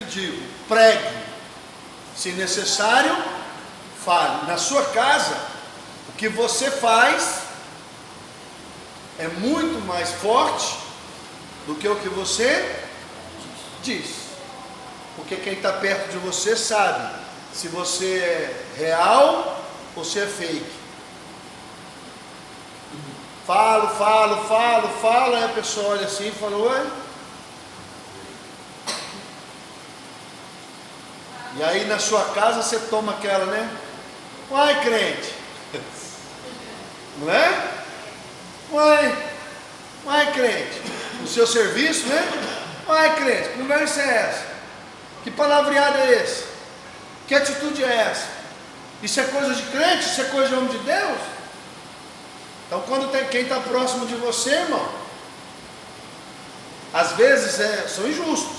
digo, pregue, se necessário, fale. Na sua casa, o que você faz é muito mais forte do que o que você diz, porque quem está perto de você sabe se você é real ou se é fake. Falo, aí a pessoa olha assim e fala, oi? E aí na sua casa você toma aquela, né? Uai, crente. Não é? Uai, crente. No seu serviço, né? Uai, crente, que conversa é essa? Que palavreada é esse? Que atitude é essa? Isso é coisa de crente? Isso é coisa de homem de Deus? Então quando tem quem está próximo de você, irmão, às vezes são injustos,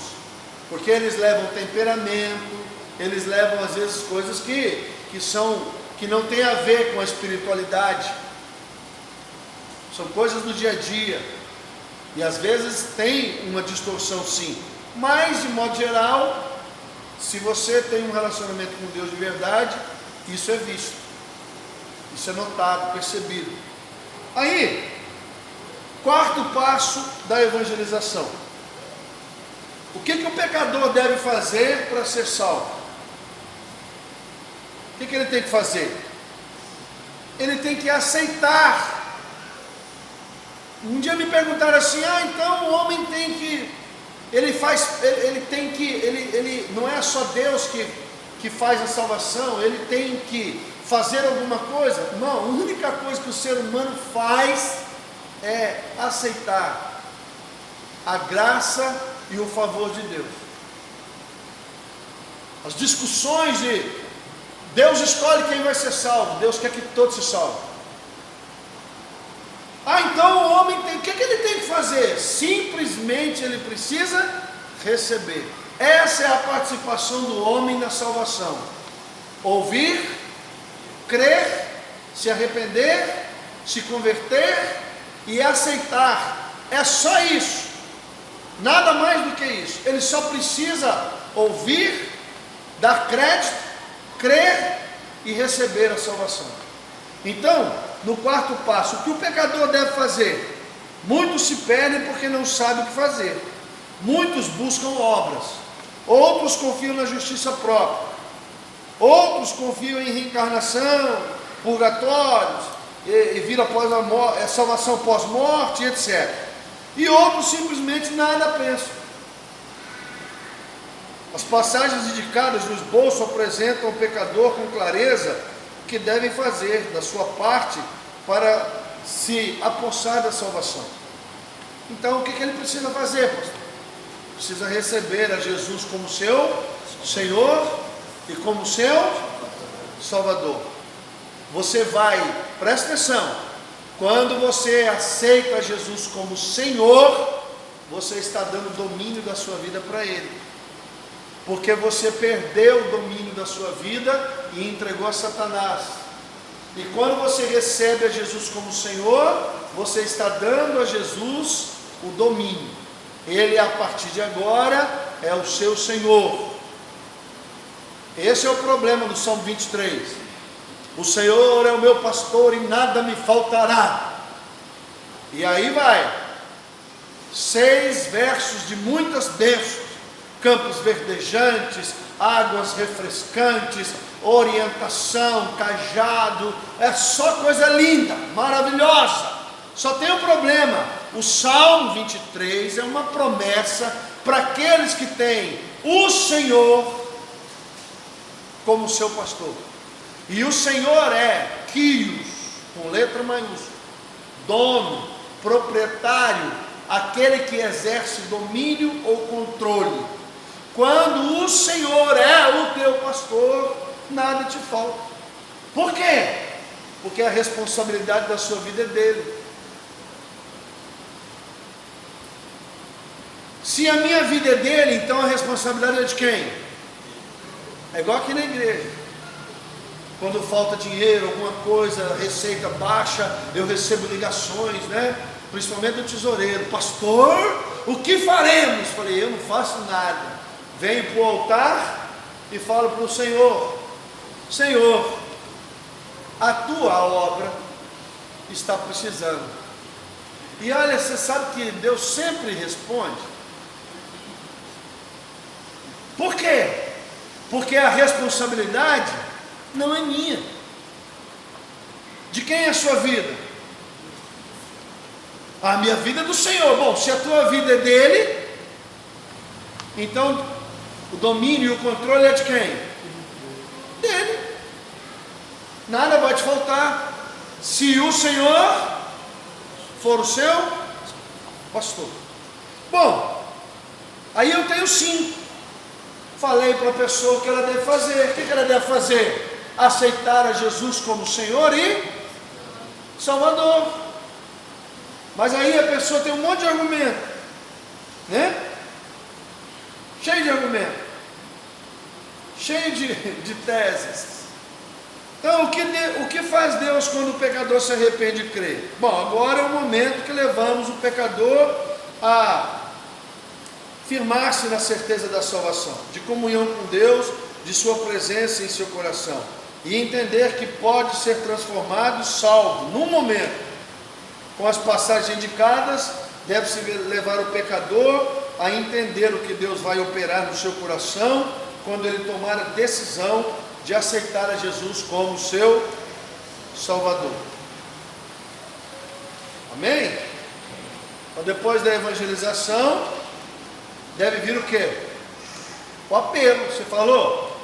porque eles levam temperamento, eles levam às vezes coisas que não tem a ver com a espiritualidade, são coisas do dia a dia, e às vezes tem uma distorção sim, mas de modo geral, se você tem um relacionamento com Deus de verdade, isso é visto, isso é notado, percebido. Aí, quarto passo da evangelização. O que o pecador deve fazer para ser salvo? O que ele tem que fazer? Ele tem que aceitar. Um dia me perguntaram assim, então o homem tem que, ele não é só Deus que faz a salvação, ele tem que fazer alguma coisa? Não, a única coisa que o ser humano faz é aceitar a graça e o favor de Deus. As discussões de Deus escolhe quem vai ser salvo, Deus quer que todos se salvem. Então o homem tem, o que ele tem que fazer? Simplesmente ele precisa receber. Essa é a participação do homem na salvação: ouvir, crer, se arrepender, se converter e aceitar. É só isso, nada mais do que isso. Ele só precisa ouvir, dar crédito, crer e receber a salvação. Então, no quarto passo, o que o pecador deve fazer? Muitos se perdem porque não sabem o que fazer. Muitos buscam obras, outros confiam na justiça própria, outros confiam em reencarnação, purgatórios, e vida após a morte, salvação pós-morte, etc. E outros simplesmente nada pensam. As passagens indicadas no esboço apresentam ao pecador com clareza o que devem fazer da sua parte para se apossar da salvação. Então o que ele precisa fazer, pastor? Precisa receber a Jesus como seu Senhor e como seu Salvador. Você vai, presta atenção, quando você aceita Jesus como Senhor, você está dando domínio da sua vida para Ele, porque você perdeu o domínio da sua vida e entregou a Satanás. E quando você recebe a Jesus como Senhor, você está dando a Jesus o domínio. Ele, a partir de agora, é o seu Senhor. Esse é o problema do Salmo 23. O Senhor é o meu pastor e nada me faltará. E aí vai 6 versos de muitas bênçãos: campos verdejantes, águas refrescantes, orientação, cajado, é só coisa linda, maravilhosa. Só tem um problema: o Salmo 23 é uma promessa para aqueles que têm o Senhor como seu pastor. E o Senhor é Kyrios, com letra maiúscula, dono, proprietário, aquele que exerce domínio ou controle. Quando o Senhor é o teu pastor, nada te falta. Por quê? Porque a responsabilidade da sua vida é dele. Se a minha vida é dele, então a responsabilidade é de quem? É igual aqui na igreja. Quando falta dinheiro, alguma coisa, receita baixa, eu recebo ligações, né? Principalmente do tesoureiro: pastor, o que faremos? Falei: eu não faço nada. venho para o altar e falo para o Senhor: Senhor, a tua obra está precisando. E olha, você sabe que Deus sempre responde. Por quê? Porque a responsabilidade não é minha. De quem é a sua vida? A minha vida é do Senhor. Bom, se a tua vida é dele, então o domínio e o controle é de quem? Dele. Nada vai te faltar, se o Senhor for o seu pastor. Bom, aí eu tenho 5. Falei para a pessoa o que ela deve fazer. O que ela deve fazer? Aceitar a Jesus como Senhor e Salvador. Mas aí a pessoa tem um monte de argumento, né? Cheio de argumento, cheio de teses. Então, o que faz Deus quando o pecador se arrepende e crê? Bom, agora é o momento que levamos o pecador a firmar-se na certeza da salvação, de comunhão com Deus, de sua presença em seu coração, e entender que pode ser transformado e salvo num momento. Com as passagens indicadas, deve-se levar o pecador a entender o que Deus vai operar no seu coração, quando ele tomar a decisão de aceitar a Jesus como seu Salvador. Amém? Então, depois da evangelização, deve vir o quê? O apelo. Você falou?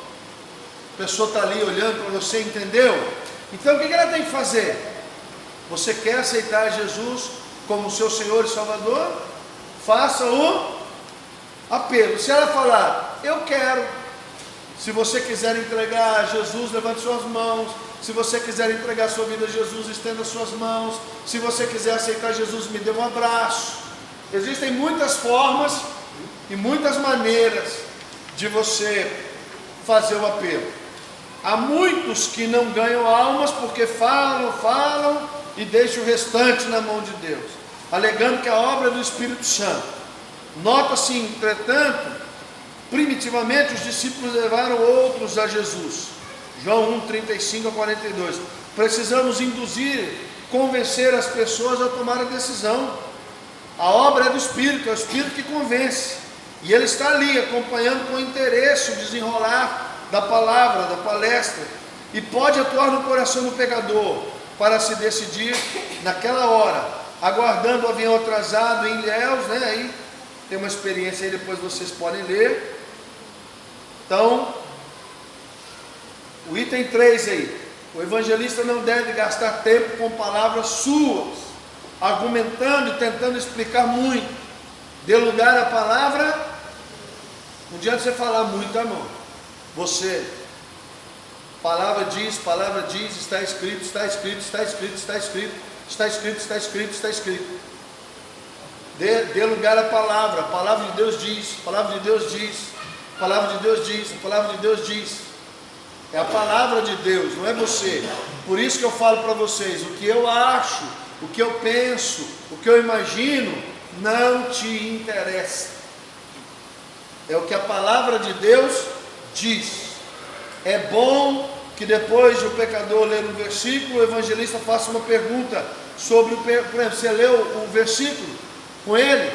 A pessoa está ali olhando para você, entendeu? Então o que ela tem que fazer? Você quer aceitar Jesus como seu Senhor e Salvador? Faça o apelo. Se ela falar, eu quero. Se você quiser entregar a Jesus, levante suas mãos. Se você quiser entregar sua vida a Jesus, estenda suas mãos. Se você quiser aceitar Jesus, me dê um abraço. Existem muitas formas e muitas maneiras de você fazer o apelo. Há muitos que não ganham almas porque falam e deixam o restante na mão de Deus, alegando que a obra é do Espírito Santo. Nota-se, entretanto, primitivamente os discípulos levaram outros a Jesus. João 1, 35 a 42. Precisamos convencer as pessoas a tomar a decisão. A obra é do Espírito, é o Espírito que convence. E ele está ali acompanhando com interesse o desenrolar da palavra, da palestra, e pode atuar no coração do pecador para se decidir naquela hora, aguardando o avião atrasado em Ilhéus, né? Aí tem uma experiência aí, depois vocês podem ler. Então, o item 3 aí: o evangelista não deve gastar tempo com palavras suas, argumentando e tentando explicar muito. Dê lugar à palavra. Não adianta você falar muito, amor. Você, palavra diz, está escrito, está escrito, está escrito, está escrito, está escrito, está escrito, está escrito. Dê lugar à palavra. A palavra de Deus diz, a palavra de Deus diz, a palavra de Deus diz, a palavra de Deus diz. É a palavra de Deus, não é você. Por isso que eu falo para vocês, o que eu acho, o que eu penso, o que eu imagino, não te interessa. É o que a palavra de Deus diz. É bom que depois de o pecador ler um versículo, o evangelista faça uma pergunta sobre por exemplo, você leu o versículo com ele,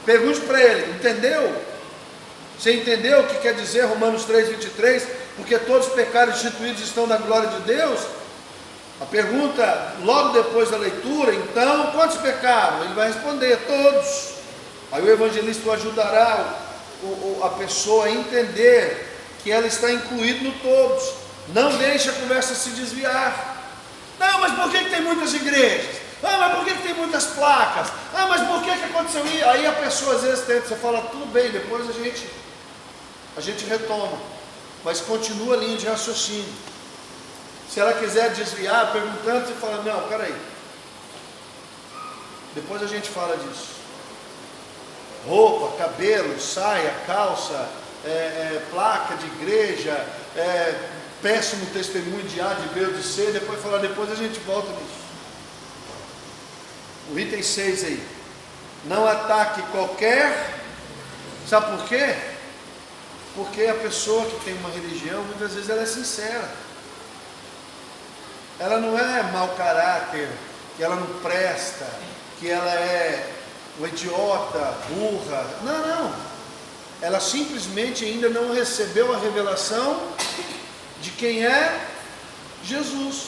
pergunte para ele, entendeu? Você entendeu o que quer dizer Romanos 3, 23? Porque todos os pecados instituídos estão na glória de Deus? A pergunta, logo depois da leitura, então, quantos pecaram? Ele vai responder, todos. Aí o evangelista o ajudará a pessoa a entender que ela está incluída no todos. Não deixe a conversa se desviar. Não, mas por que tem muitas igrejas? Ah, mas por que tem muitas placas? Ah, mas por que aconteceu isso? Aí a pessoa às vezes tenta, você fala, tudo bem, depois a gente retoma, mas continua a linha de raciocínio. Se ela quiser desviar, perguntando, você fala, não, peraí, depois a gente fala disso. Roupa, cabelo, saia, calça, placa de igreja, péssimo testemunho de A, de B ou de C, depois a gente volta nisso. O item 6 aí, não ataque qualquer, sabe por quê? Porque a pessoa que tem uma religião, muitas vezes ela é sincera. Ela não é mau caráter, que ela não presta, que ela é uma idiota, burra. Não, não. Ela simplesmente ainda não recebeu a revelação de quem é Jesus.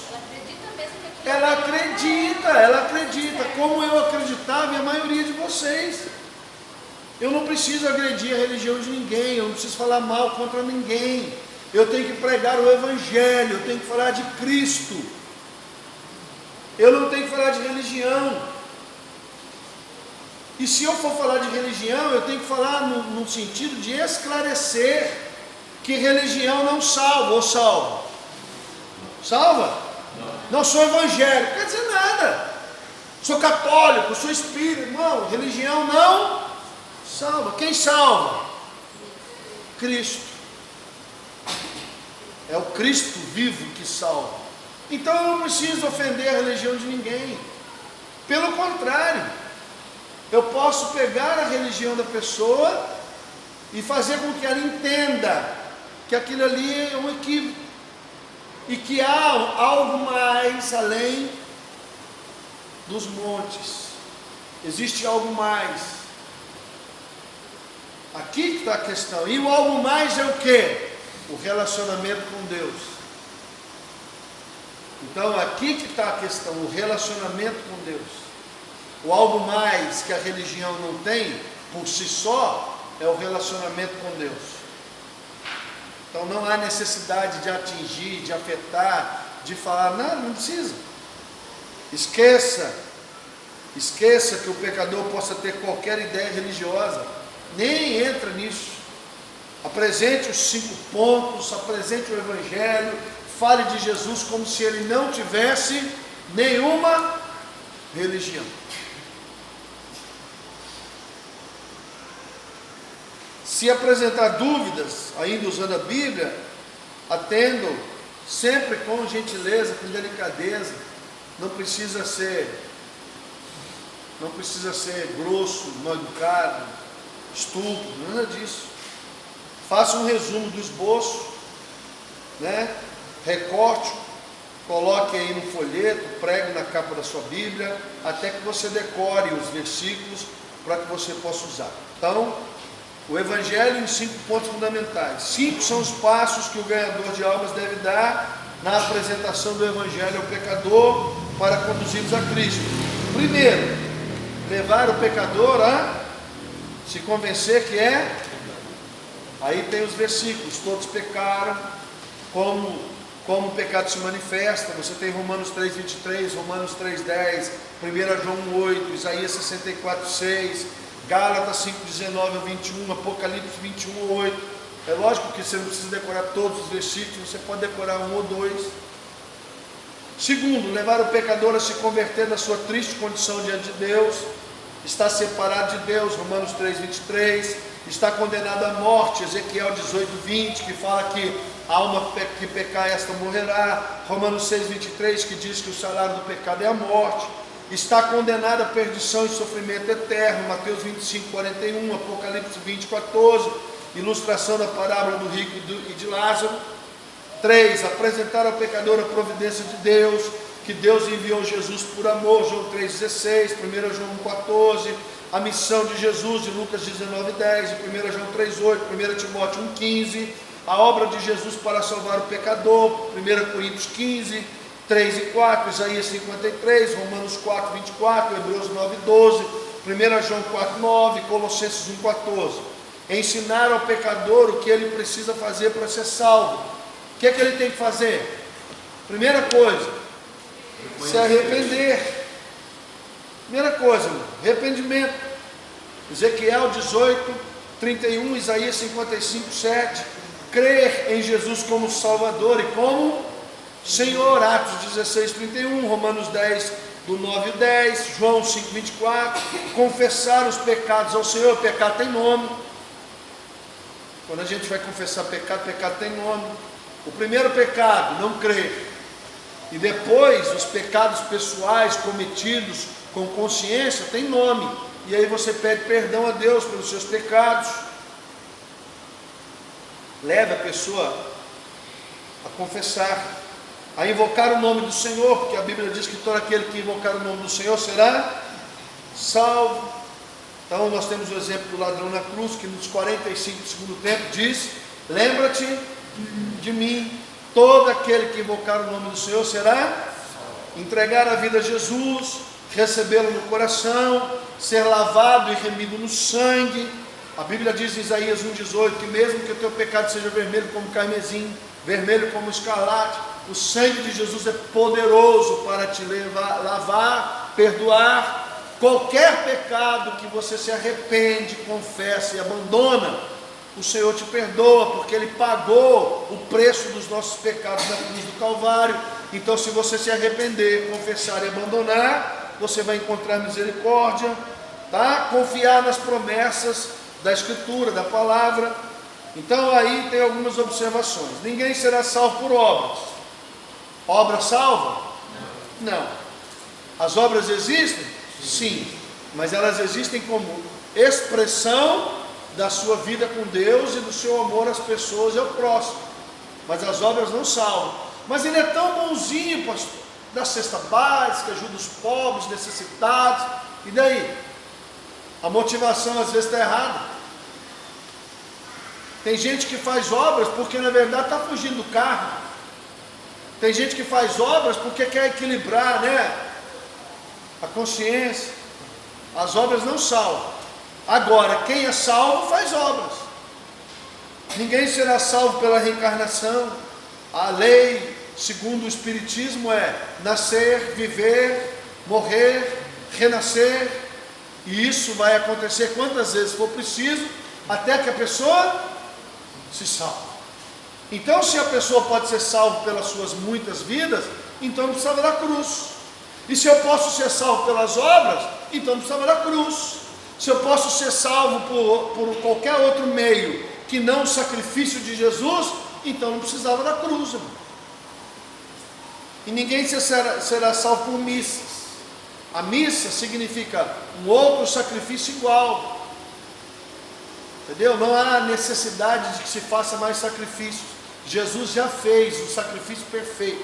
Ela acredita, como eu acreditava e a maioria de vocês. Eu não preciso agredir a religião de ninguém, eu não preciso falar mal contra ninguém. Eu tenho que pregar o Evangelho, eu tenho que falar de Cristo. Eu não tenho que falar de religião. E se eu for falar de religião, eu tenho que falar no sentido de esclarecer que religião não salva, ou salva? Salva? Não sou evangélico, quer dizer nada. Sou católico, sou espírita. Não, religião não salva. Quem salva? Cristo. É o Cristo vivo que salva. Então eu não preciso ofender a religião de ninguém. Pelo contrário, eu posso pegar a religião da pessoa e fazer com que ela entenda que aquilo ali é um equívoco e que há algo mais além dos montes. Existe algo mais. Aqui que está a questão. E o algo mais é o quê? O relacionamento com Deus. Então aqui que está a questão, o relacionamento com Deus. O algo mais que a religião não tem, por si só, é o relacionamento com Deus. Então não há necessidade de atingir, de afetar, de falar, não precisa. Esqueça que o pecador possa ter qualquer ideia religiosa, nem entra nisso. Apresente os 5 pontos, apresente o Evangelho, fale de Jesus como se ele não tivesse nenhuma religião. Se apresentar dúvidas, ainda usando a Bíblia, atendo sempre com gentileza, com delicadeza. Não precisa ser grosso, mal educado, estúpido, nada disso. Faça um resumo do esboço, recorte, coloque aí no folheto, pregue na capa da sua Bíblia, até que você decore os versículos para que você possa usar. Então, o Evangelho em 5 pontos fundamentais. 5 são os passos que o ganhador de almas deve dar na apresentação do Evangelho ao pecador para conduzi-los a Cristo. Primeiro, levar o pecador a se convencer que é. Aí tem os versículos, todos pecaram, como o pecado se manifesta. Você tem Romanos 3,23, Romanos 3,10, 1 João 8, Isaías 64,6, Gálatas 5,19 a 21, Apocalipse 21,8. É lógico que você não precisa decorar todos os versículos, você pode decorar 1 ou 2. Segundo, levar o pecador a se converter da sua triste condição diante de Deus. Está separado de Deus, Romanos 3,23. Está condenado à morte, Ezequiel 18,20, que fala que a alma que pecar, esta morrerá. Romanos 6,23, que diz que o salário do pecado é a morte. Está condenado à perdição e sofrimento eterno, Mateus 25,41, Apocalipse 20,14, ilustração da parábola do rico e de Lázaro. 3. Apresentar ao pecador a providência de Deus, que Deus enviou Jesus por amor, João 3,16, 1 João 1,14, a missão de Jesus, de Lucas 19,10, 1 João 3,8, 1 Timóteo 1,15, a obra de Jesus para salvar o pecador, 1 Coríntios 15, 3 e 4, Isaías 53, Romanos 4, 24, Hebreus 9, 12, 1 João 4, 9, Colossenses 1, 14. Ensinar ao pecador o que ele precisa fazer para ser salvo. O que é que ele tem que fazer? Primeira coisa, se arrepender. Primeira coisa, arrependimento. Ezequiel 18, 31, Isaías 55, 7. Crer em Jesus como Salvador e como Senhor, Atos 16, 31, Romanos 10, do 9 e 10, João 5, 24, confessar os pecados ao Senhor. Pecado tem nome. Quando a gente vai confessar pecado, pecado tem nome. O primeiro pecado, não crer. E depois, os pecados pessoais cometidos com consciência, tem nome. E aí você pede perdão a Deus pelos seus pecados. leve a pessoa a confessar, a invocar o nome do Senhor, porque a Bíblia diz que todo aquele que invocar o nome do Senhor será salvo. Então nós temos o exemplo do ladrão na cruz, que nos 45 do segundo tempo diz: lembra-te de mim. Todo aquele que invocar o nome do Senhor será entregar a vida a Jesus, recebê-lo no coração, ser lavado e remido no sangue. A Bíblia diz em Isaías 1,18 que mesmo que o teu pecado seja vermelho como carmesim, vermelho como escarlate, o sangue de Jesus é poderoso para te lavar, perdoar qualquer pecado que você se arrepende, confessa e abandona. O Senhor te perdoa, porque Ele pagou o preço dos nossos pecados na cruz do Calvário. Então, se você se arrepender, confessar e abandonar, você vai encontrar misericórdia, tá? Confiar nas promessas da Escritura, da palavra. Então, aí tem algumas observações. Ninguém será salvo por obras. Obra salva? Não. As obras existem? Sim, mas elas existem como expressão da sua vida com Deus e do seu amor às pessoas e ao próximo. Mas as obras não salvam. Mas ele é tão bonzinho, pastor, da cesta básica, ajuda os pobres, necessitados. E daí? A motivação às vezes está errada. Tem gente que faz obras porque na verdade está fugindo do carro. Tem gente que faz obras porque quer equilibrar, a consciência. As obras não salvam. Agora, quem é salvo faz obras. Ninguém será salvo pela reencarnação. A lei, segundo o Espiritismo, é nascer, viver, morrer, renascer. E isso vai acontecer quantas vezes for preciso, até que a pessoa se salve. Então, se a pessoa pode ser salva pelas suas muitas vidas, então não precisava da cruz. E se eu posso ser salvo pelas obras, então não precisava da cruz. Se eu posso ser salvo por qualquer outro meio que não o sacrifício de Jesus, então não precisava da cruz, irmão. E ninguém será salvo por missas. A missa significa um outro sacrifício igual. Entendeu? Não há necessidade de que se faça mais sacrifícios. Jesus já fez o sacrifício perfeito.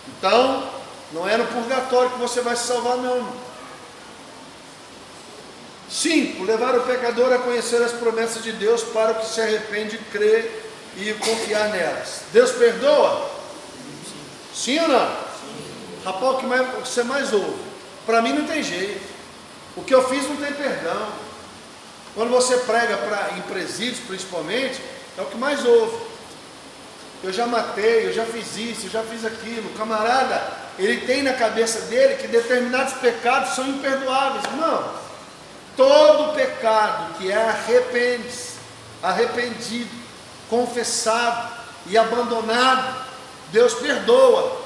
Então, não é no purgatório que você vai se salvar, não, irmão. 5. Levar o pecador a conhecer as promessas de Deus para o que se arrepende, crê e confiar nelas. Deus perdoa? Sim ou não? Sim. Rapaz, o que você mais ouve? Para mim não tem jeito. O que eu fiz não tem perdão. Quando você prega em presídios, principalmente, é o que mais ouve. Eu já matei, eu já fiz isso, eu já fiz aquilo. O camarada, ele tem na cabeça dele que determinados pecados são imperdoáveis. Não. Todo pecado que é arrependido, confessado e abandonado, Deus perdoa.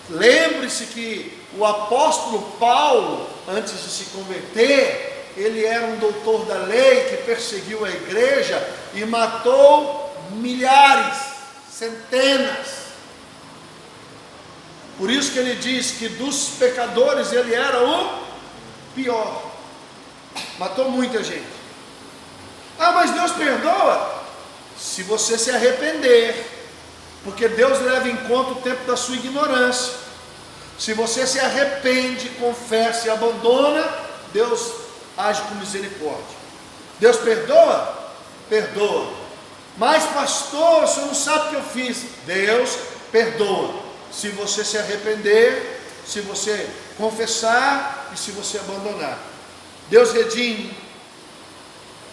Lembre-se que o apóstolo Paulo, antes de se converter, ele era um doutor da lei que perseguiu a igreja e matou milhares, centenas. Por isso que ele diz que dos pecadores ele era o pior. Matou muita gente. Ah, mas Deus perdoa? Se você se arrepender, porque Deus leva em conta o tempo da sua ignorância. Se você se arrepende, confessa e abandona, Deus age com misericórdia. Deus perdoa? Perdoa. Mas pastor, o senhor não sabe o que eu fiz. Deus perdoa. Se você se arrepender, se você confessar e se você abandonar. Deus redime,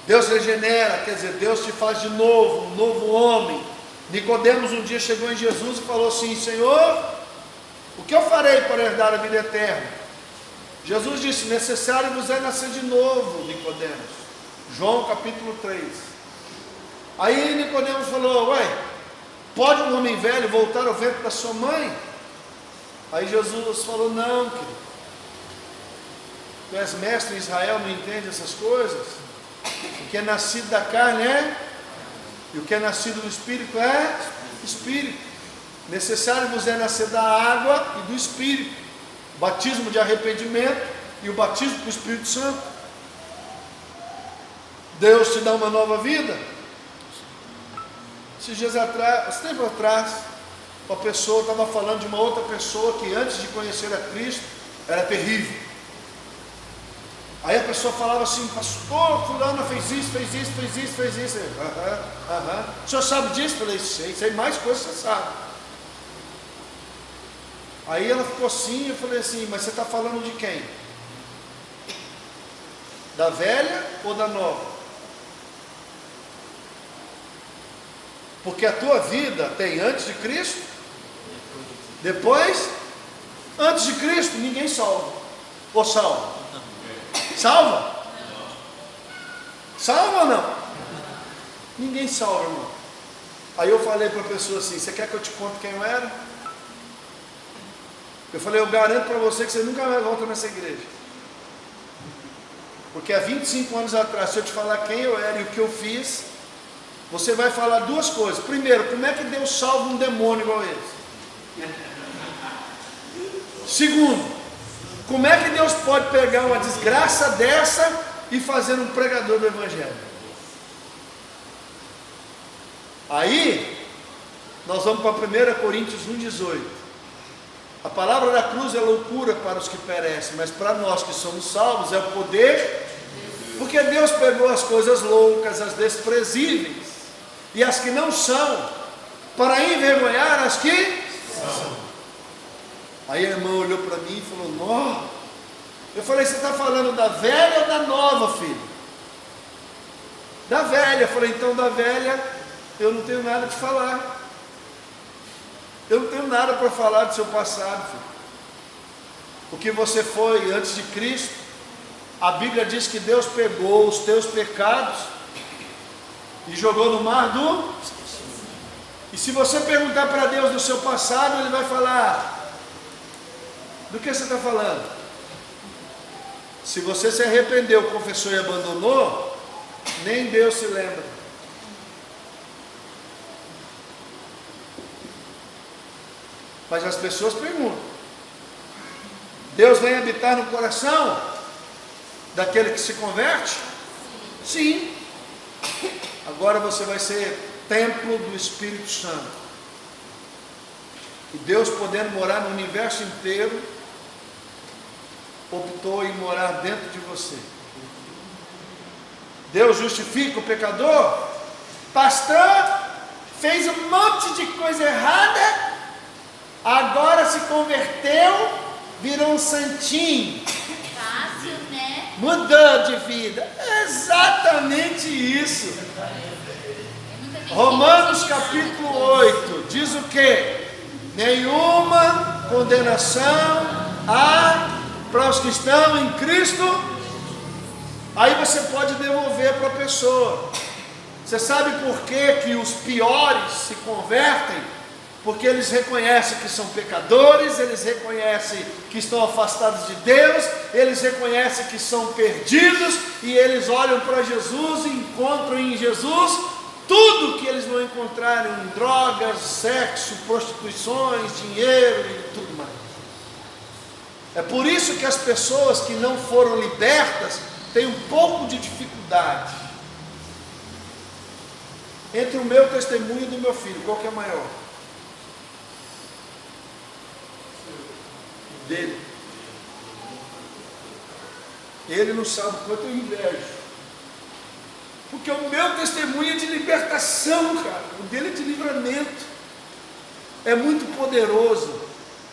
Deus regenera, quer dizer, Deus te faz de novo, um novo homem. Nicodemos um dia chegou em Jesus e falou assim: Senhor, o que eu farei para herdar a vida eterna? Jesus disse: necessário vos é nascer de novo, Nicodemos. João capítulo 3. Aí Nicodemos falou: ué, pode um homem velho voltar ao ventre da sua mãe? Aí Jesus falou: não, querido. Tu és mestre em Israel, não entende essas coisas? O que é nascido da carne é, e o que é nascido do Espírito é Espírito. Necessário vos é nascer da água e do Espírito. Batismo de arrependimento e o batismo com o Espírito Santo. Deus te dá uma nova vida. Esses dias atrás, tempo atrás, uma pessoa estava falando de uma outra pessoa que antes de conhecer a Cristo era terrível. Aí a pessoa falava assim: pastor, fulana fez isso, fez isso, fez isso, fez isso. O senhor sabe disso? Eu falei: sei mais coisas você sabe. Aí ela ficou assim, eu falei assim: mas você está falando de quem? Da velha ou da nova? Porque a tua vida tem antes de Cristo, depois, antes de Cristo, ninguém salva. Ou salva? Salva? Salva ou não? Ninguém salva, irmão. Aí eu falei para a pessoa assim: você quer que eu te conte quem eu era? Eu falei: eu garanto para você que você nunca mais volta nessa igreja. Porque há 25 anos atrás, se eu te falar quem eu era e o que eu fiz, você vai falar duas coisas. Primeiro, como é que Deus salva um demônio igual esse? Segundo, como é que Deus pode pegar uma desgraça dessa e fazer um pregador do Evangelho? Aí, nós vamos para 1 Coríntios 1,18. A palavra da cruz é loucura para os que perecem, mas para nós que somos salvos é o poder, porque Deus pegou as coisas loucas, as desprezíveis, e as que não são, para envergonhar as que são. Aí a irmã olhou para mim e falou: nó. Eu falei: você está falando da velha ou da nova, filho? Da velha. Eu falei: então da velha eu não tenho nada de falar. Eu não tenho nada para falar do seu passado, filho. O que você foi antes de Cristo, a Bíblia diz que Deus pegou os teus pecados e jogou no mar do... E se você perguntar para Deus do seu passado, Ele vai falar: do que você está falando? Se você se arrependeu, confessou e abandonou, nem Deus se lembra. Mas as pessoas perguntam: Deus vem habitar no coração daquele que se converte? Sim. Agora você vai ser templo do Espírito Santo. E Deus, podendo morar no universo inteiro, optou em morar dentro de você. Deus justifica o pecador? Pastor, fez um monte de coisa errada, agora se converteu, virou um santinho. Fácil, né? Mudou de vida. É exatamente isso. Romanos capítulo 8 diz o que? Nenhuma condenação há para os que estão em Cristo. Aí você pode devolver para a pessoa. Você sabe por que os piores se convertem? Porque eles reconhecem que são pecadores, eles reconhecem que estão afastados de Deus, eles reconhecem que são perdidos, e eles olham para Jesus e encontram em Jesus tudo que eles não encontraram em drogas, sexo, prostituições, dinheiro e tudo mais. É por isso que as pessoas que não foram libertas têm um pouco de dificuldade. Entre o meu testemunho e do meu filho, qual que é maior? Dele. Ele não sabe quanto eu invejo. Porque o meu testemunho é de libertação, cara. O dele é de livramento. É muito poderoso.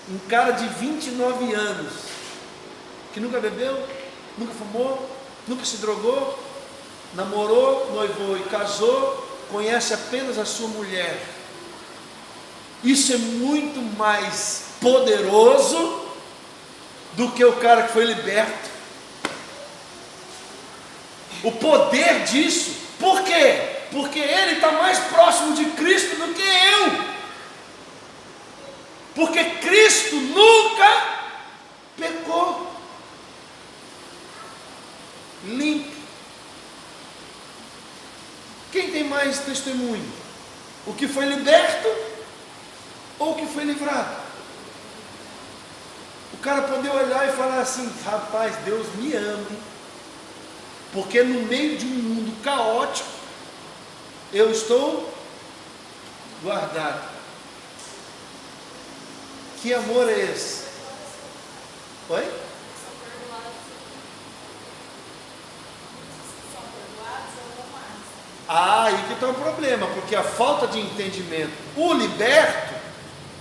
Um cara de 29 anos, que nunca bebeu, nunca fumou, nunca se drogou, namorou, noivou e casou, conhece apenas a sua mulher. Isso é muito mais poderoso do que o cara que foi liberto. O poder disso, por quê? Porque ele está mais próximo de Cristo do que eu. Porque Cristo nunca pecou. Limpo. Quem tem mais testemunho? O que foi liberto ou o que foi livrado? O cara poder olhar e falar assim: rapaz, Deus me ama, hein? Porque no meio de um mundo caótico, eu estou guardado. Que amor é esse? Oi? Aí que está o problema, porque a falta de entendimento. O liberto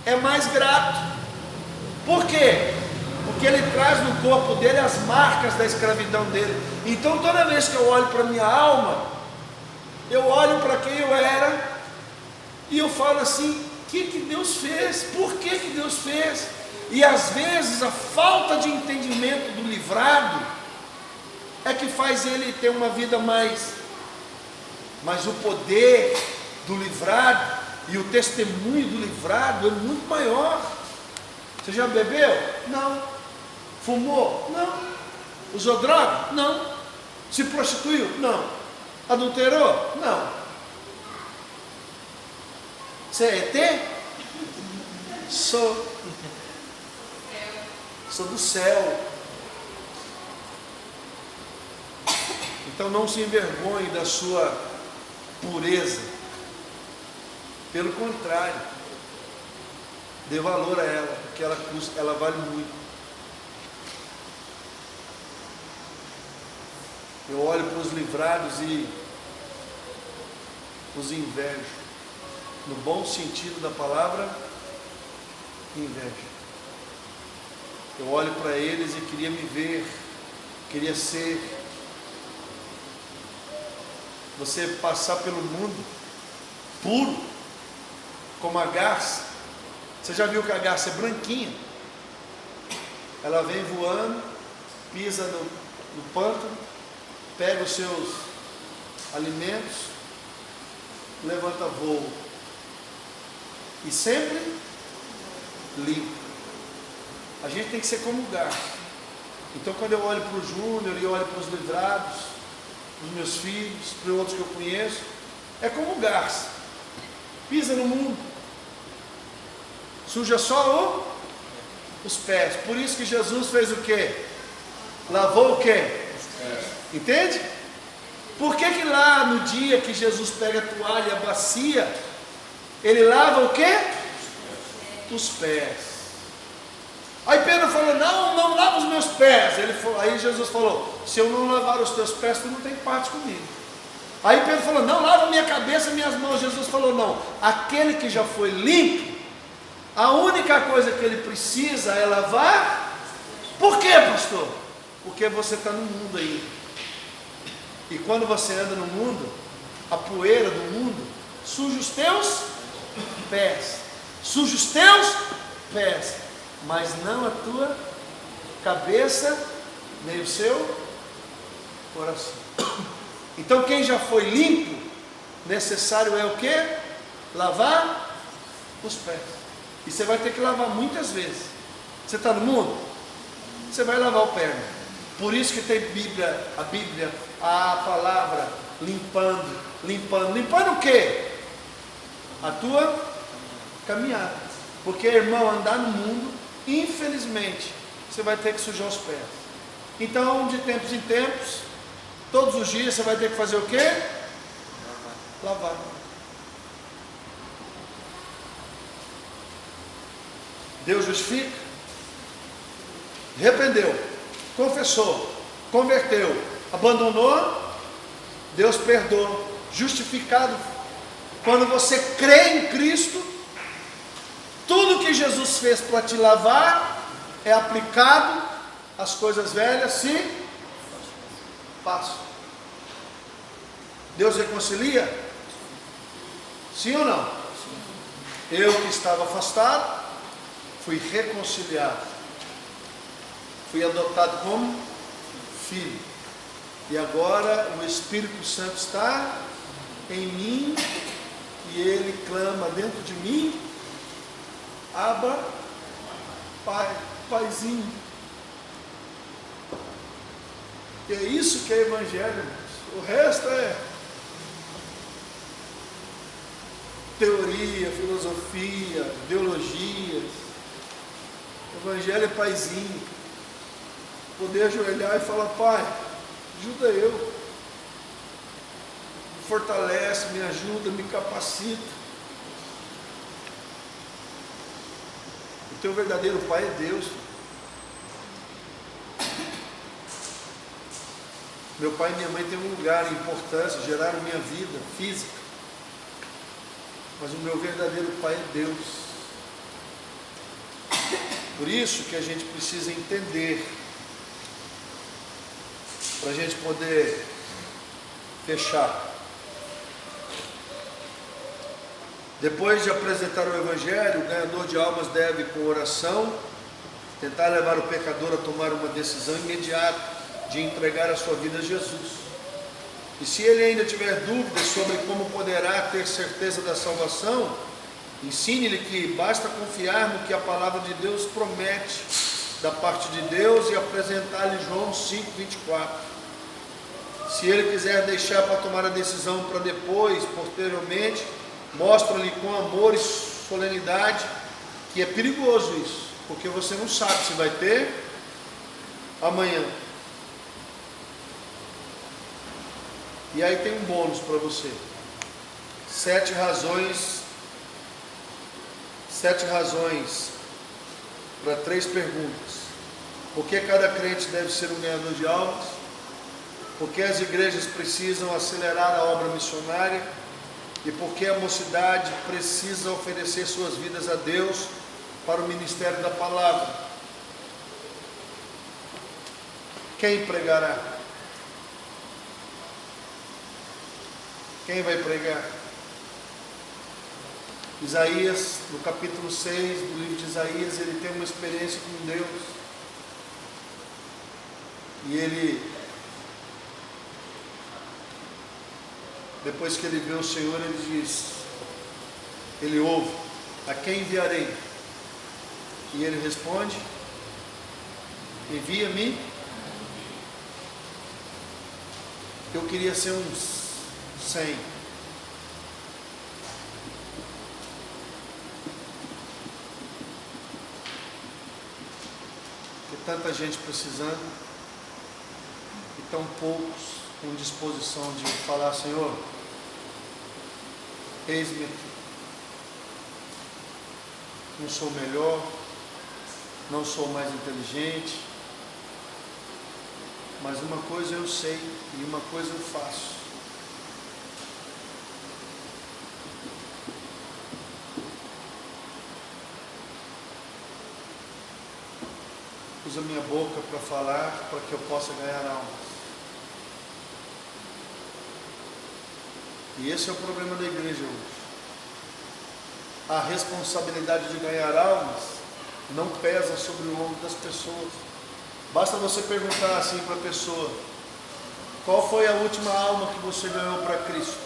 é mais grato. Por quê? Porque ele traz no corpo dele as marcas da escravidão dele. Então toda vez que eu olho para a minha alma, eu olho para quem eu era e eu falo assim: o que Deus fez? Por que Deus fez? E às vezes a falta de entendimento do livrado é que faz ele ter uma vida mais... Mas o poder do livrado e o testemunho do livrado é muito maior. Você já bebeu? Não. Fumou? Não. Usou droga? Não. Se prostituiu? Não. Adulterou? Não. Você é ET? Sou. Sou do céu. Então não se envergonhe da sua pureza. Pelo contrário, dê valor a ela, porque ela vale muito. Eu olho para os livrados e os invejo, no bom sentido da palavra, invejo. Eu olho para eles e queria me ver, queria ser. Você passar pelo mundo puro, como a garça. Você já viu que a garça é branquinha? Ela vem voando, pisa no pântano, pega os seus alimentos, levanta voo. E sempre limpo. A gente tem que ser como garça. Então quando eu olho para o Júnior e olho para os livrados, os meus filhos, para outros que eu conheço, é como garça, pisa no mundo, suja só os pés. Por isso que Jesus fez o quê? Lavou o quê? Entende? Por que lá no dia que Jesus pega a toalha e a bacia, ele lava o quê? Os pés. Aí Pedro falou: não lava os meus pés. Aí Jesus falou: se eu não lavar os teus pés, tu não tem parte comigo. Aí Pedro falou: não, lava minha cabeça e minhas mãos. Jesus falou: não, aquele que já foi limpo, a única coisa que ele precisa é lavar. Por quê, pastor? Porque você está no mundo aí. E quando você anda no mundo, a poeira do mundo suja os teus pés. Suja os teus pés. Mas não a tua cabeça, nem o seu coração. Então quem já foi limpo, necessário é o quê? Lavar os pés. E você vai ter que lavar muitas vezes. Você está no mundo? Você vai lavar o pé. Por isso que tem a Bíblia, a palavra, limpando. Limpando o quê? A tua caminhada. Porque, irmão, andar no mundo, infelizmente, você vai ter que sujar os pés. Então, de tempos em tempos, todos os dias, você vai ter que fazer o quê? Lavar. Deus justifica? Arrependeu, confessou, converteu, abandonou, Deus perdoa. Justificado. Quando você crê em Cristo, tudo que Jesus fez para te lavar é aplicado, as coisas velhas se passam. Deus reconcilia? Sim ou não? Eu que estava afastado, fui reconciliado. Fui adotado como filho. E agora o Espírito Santo está em mim e ele clama dentro de mim: Abba, Pai, Paizinho. E é isso que é Evangelho, irmãos. O resto é teoria, filosofia, ideologias. O Evangelho é Paizinho. Poder ajoelhar e falar: Pai, ajuda eu, me fortalece, me ajuda, me capacita. teu verdadeiro pai é Deus. Meu pai e minha mãe têm um lugar, importância, geraram minha vida física. Mas o meu verdadeiro pai é Deus. Por isso que a gente precisa entender, para a gente poder fechar. Depois de apresentar o Evangelho, o ganhador de almas deve, com oração, tentar levar o pecador a tomar uma decisão imediata de entregar a sua vida a Jesus. E se ele ainda tiver dúvidas sobre como poderá ter certeza da salvação, ensine-lhe que basta confiar no que a palavra de Deus promete da parte de Deus e apresentar-lhe João 5:24. Se ele quiser deixar para tomar a decisão para depois, posteriormente, mostra-lhe com amor e solenidade que é perigoso isso, porque você não sabe se vai ter amanhã. E aí tem um bônus para você. 7 razões para 3 perguntas. Por que cada crente deve ser um ganhador de almas? Por que as igrejas precisam acelerar a obra missionária? E por que a mocidade precisa oferecer suas vidas a Deus para o ministério da palavra? Quem pregará? Quem vai pregar? Isaías, no capítulo 6 do livro de Isaías, ele tem uma experiência com Deus. E ele, depois que ele vê o Senhor, ele diz, ele ouve, a quem enviarei? E ele responde, envia-me. Eu queria ser uns 100. Porque tanta gente precisando e tão poucos com disposição de falar, Senhor, eis-me aqui. Não sou melhor, não sou mais inteligente, mas uma coisa eu sei e uma coisa eu faço. Usa minha boca para falar, para que eu possa ganhar almas. E esse é o problema da igreja hoje. A responsabilidade de ganhar almas não pesa sobre o ombro das pessoas. Basta você perguntar assim para a pessoa, qual foi a última alma que você ganhou para Cristo?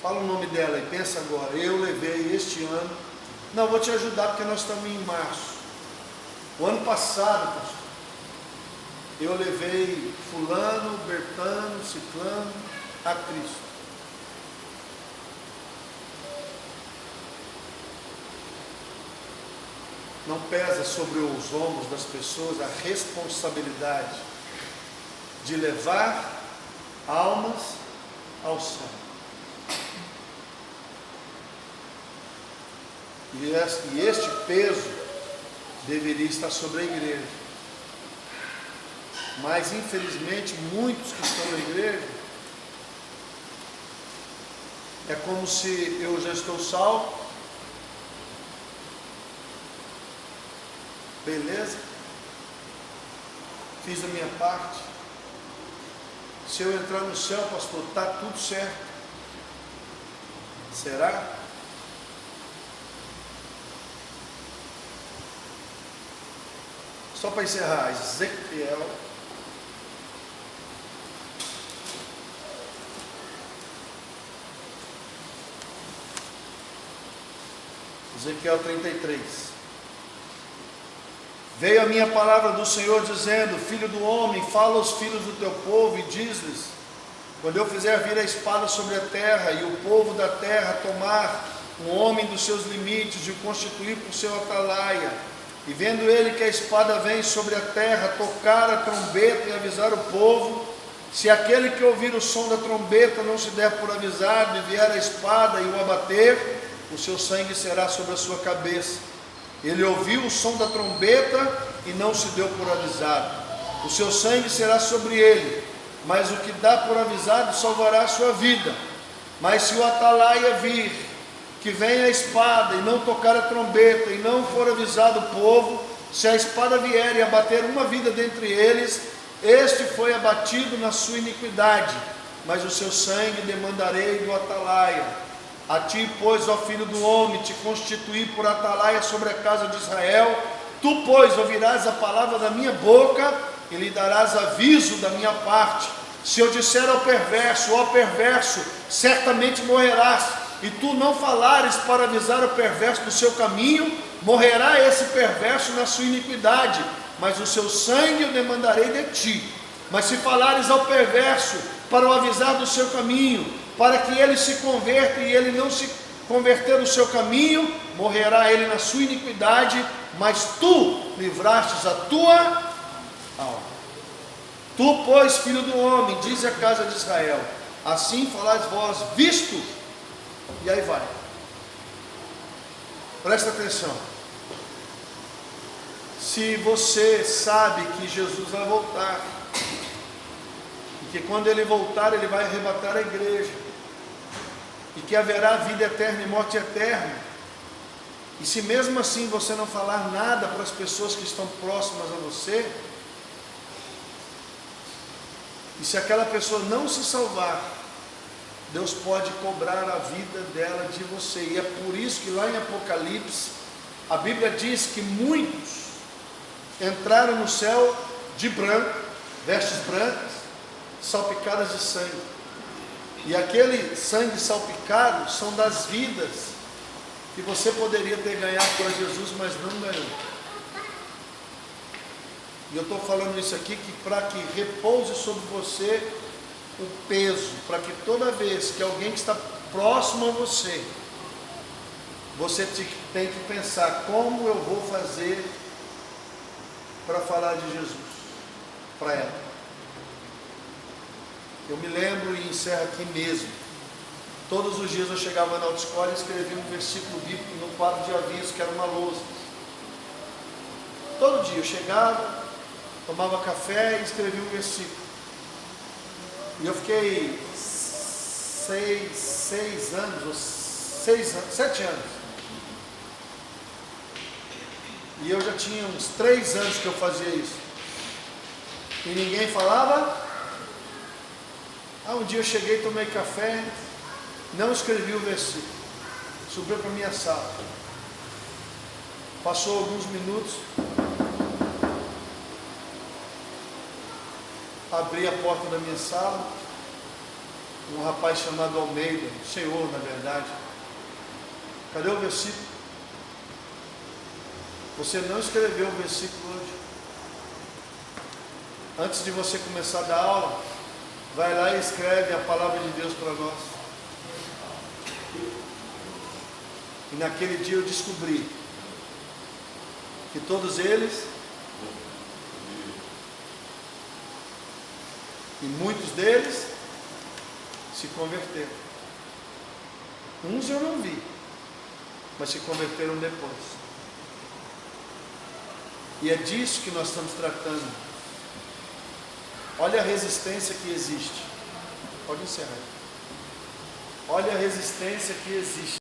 Fala o nome dela e pensa agora, eu levei este ano. Não, vou te ajudar porque nós estamos em março. O ano passado, pastor, eu levei fulano, Bertano, Ciclano a Cristo. Não pesa sobre os ombros das pessoas a responsabilidade de levar almas ao céu. E este peso deveria estar sobre a igreja. Mas infelizmente muitos que estão na igreja, é como se eu já estou salvo, beleza, fiz a minha parte, se eu entrar no céu, pastor, está tudo certo. Será? Só para encerrar, Ezequiel Ezequiel 33. Veio a minha palavra do Senhor dizendo, filho do homem, fala aos filhos do teu povo e diz-lhes, quando eu fizer vir a espada sobre a terra e o povo da terra tomar um homem dos seus limites e o constituir por seu atalaia, e vendo ele que a espada vem sobre a terra, tocar a trombeta e avisar o povo, se aquele que ouvir o som da trombeta não se der por avisado e vier a espada e o abater, o seu sangue será sobre a sua cabeça. Ele ouviu o som da trombeta e não se deu por avisado. O seu sangue será sobre ele, mas o que dá por avisado salvará a sua vida. Mas se o atalaia vir, que vem a espada e não tocar a trombeta e não for avisado o povo, se a espada vier e abater uma vida dentre eles, este foi abatido na sua iniquidade, mas o seu sangue demandarei do atalaia. A ti, pois, ó filho do homem, te constituí por atalaia sobre a casa de Israel. Tu, pois, ouvirás a palavra da minha boca e lhe darás aviso da minha parte. Se eu disser ao perverso, ó perverso, certamente morrerás, e tu não falares para avisar o perverso do seu caminho, morrerá esse perverso na sua iniquidade, mas o seu sangue eu demandarei de ti. Mas se falares ao perverso para o avisar do seu caminho, para que ele se converta e ele não se converter no seu caminho, morrerá ele na sua iniquidade, mas tu livrastes a tua alma. Tu, pois, filho do homem, diz a casa de Israel, assim falais vós, visto, e aí vai. Presta atenção. Se você sabe que Jesus vai voltar, e que quando ele voltar ele vai arrebatar a igreja, e que haverá vida eterna e morte eterna, e se mesmo assim você não falar nada para as pessoas que estão próximas a você, e se aquela pessoa não se salvar, Deus pode cobrar a vida dela de você. E é por isso que lá em Apocalipse a Bíblia diz que muitos entraram no céu de branco, vestes brancas, salpicadas de sangue. E aquele sangue salpicado são das vidas que você poderia ter ganhado para Jesus, mas não ganhou. E eu estou falando isso aqui para que repouse sobre você o peso, para que toda vez que alguém que está próximo a você, você tem que pensar, como eu vou fazer para falar de Jesus para ela. Eu me lembro e encerro aqui mesmo. Todos os dias eu chegava na autoescola e escrevia um versículo bíblico no quadro de aviso, que era uma lousa. Todo dia eu chegava, tomava café e escrevia um versículo. E eu fiquei 7 anos. E eu já tinha uns 3 anos que eu fazia isso. E ninguém falava. Um dia eu cheguei, tomei café, não escrevi o versículo. Subiu para a minha sala. Passou alguns minutos. Abri a porta da minha sala. Um rapaz chamado Almeida, senhor na verdade. Cadê o versículo? Você não escreveu o versículo hoje. Antes de você começar a dar aula, vai lá e escreve a palavra de Deus para nós. E naquele dia eu descobri que todos eles, e muitos deles, se converteram. Uns eu não vi, mas se converteram depois. E é disso que nós estamos tratando. Olha a resistência que existe. Pode encerrar. Olha a resistência que existe.